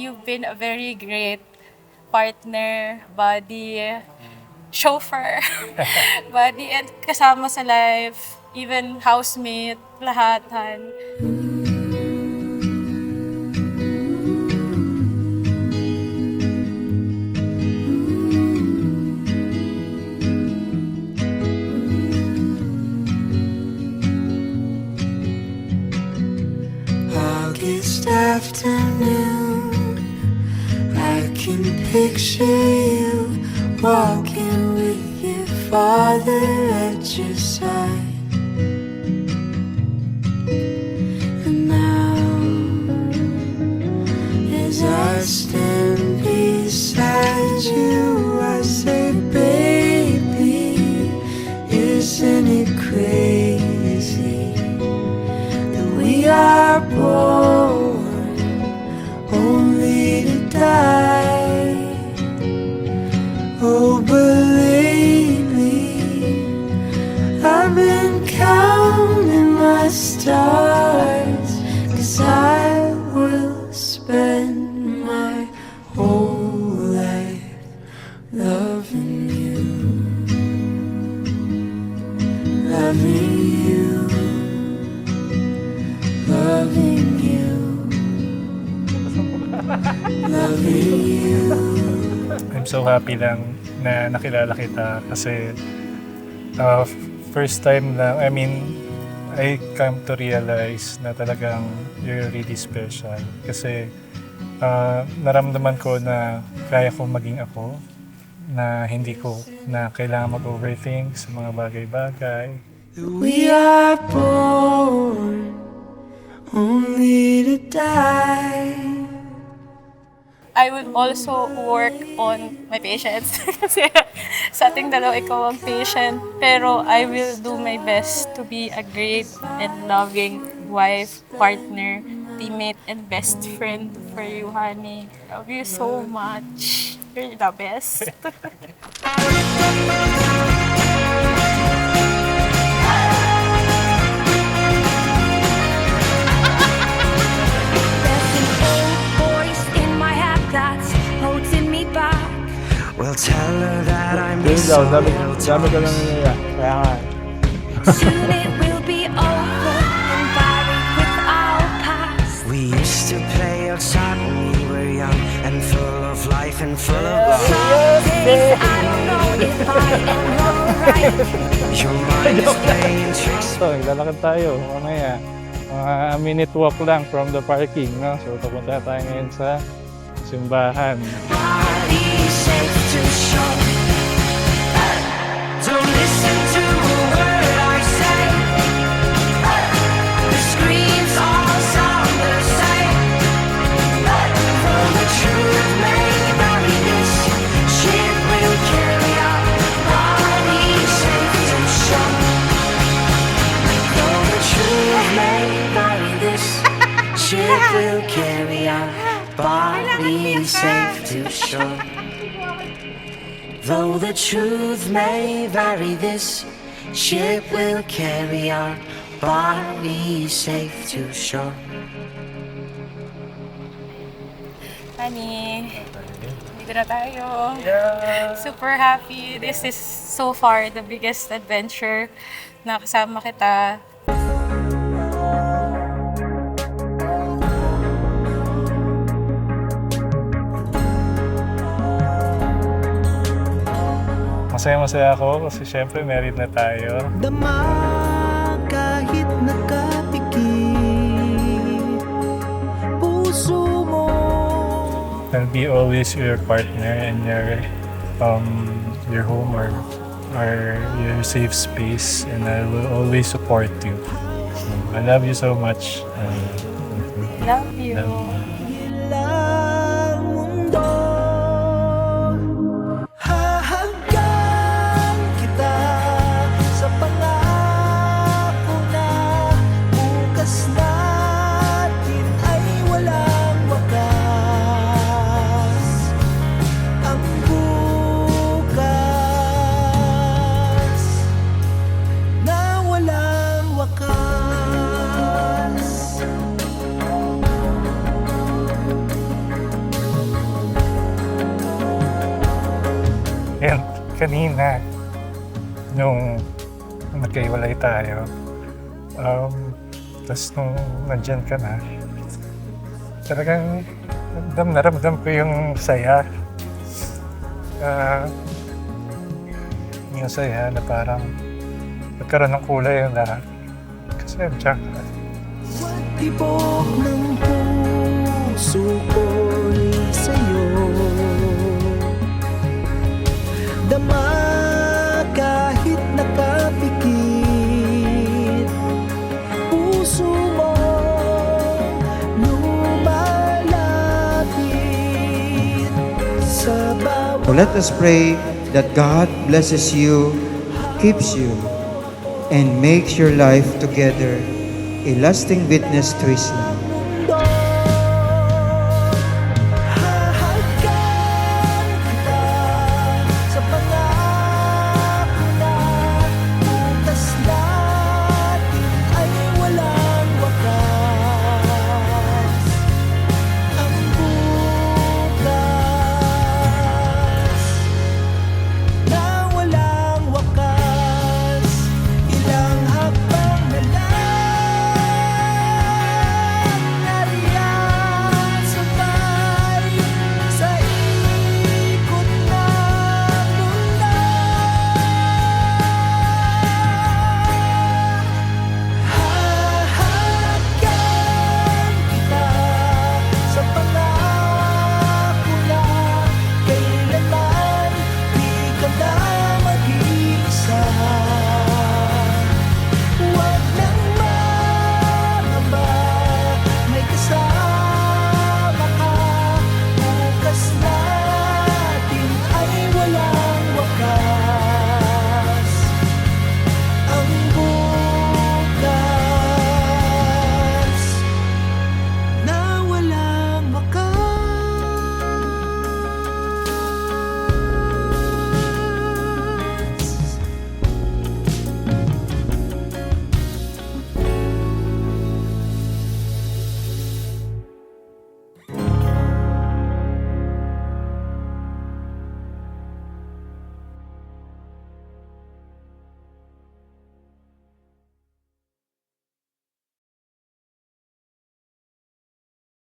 you've been a very great partner, buddy, chauffeur, buddy, and kasama sa life, even housemate, lahatan. August afternoon, I can picture you walking with your father at your side. And now, as I stand beside you, I say, baby, isn't it crazy that we are born only to die? Oh, but lately I've been counting my stars, 'cause I will spend my whole life loving you, loving you, loving you, loving you. I'm so happy lang na nakilala kita kasi first time lang, I come to realize na talagang you're really special. Kasi naramdaman ko na kaya kong maging ako, na hindi ko na kailangan mag-overthink sa mga bagay-bagay. We are born only to die. I will also work on my patience. Kasi sa ating dalawa, ikaw ang patient. Pero I will do my best to be a great and loving wife, partner, teammate, and best friend for you, honey. Love you so much. You're the best. Well, tell her that I Yun miss daw, her. dami ko lang nila. Kaya nga. Soon it will be over and buried with our past. We used to play outside when we were young and full of life and full of love. Some days I don't know if I am alright. Your mind is playing tricks. So, naglalakad tayo. Mamaya, mga minute walk lang from the parking, no? So, papunta tayo ngayon sa simbahan. Body safe to show. Don't listen to a word I say. The screams all sound the same. For the truth may vary, this ship will carry our body safe to show. For the truth may vary, this ship will carry our body safe to shore. Though the truth may vary, this ship will carry our body safe to shore. Honey, dito na tayo. Super happy. This is so far the biggest adventure na kasama kita. Masaya-masaya ako kasi syempre married na tayo. Dama kahit nakapikit puso mo. I'll be always your partner and your home or your safe space, and I will always support you. So, I love you so much. Love you. Love you. Ilang mundo hahagkan kita sa pangako na bukas natin ay walang wakas. Ang bukas na walang wakas. And kanina, nung nagkaiwalay tayo, tapos nung nandyan ka na, talagang ramdam ko yung saya. Yung saya na parang nagkaroon ng kulay yung lahat. Kasi andiyan ka. Tibok ng puso ko'y sa'yo. Dama kahit nakapikit, puso mo lumalapit sa bawat. So let us pray that God blesses you, keeps you, and makes your life together a lasting witness to His love.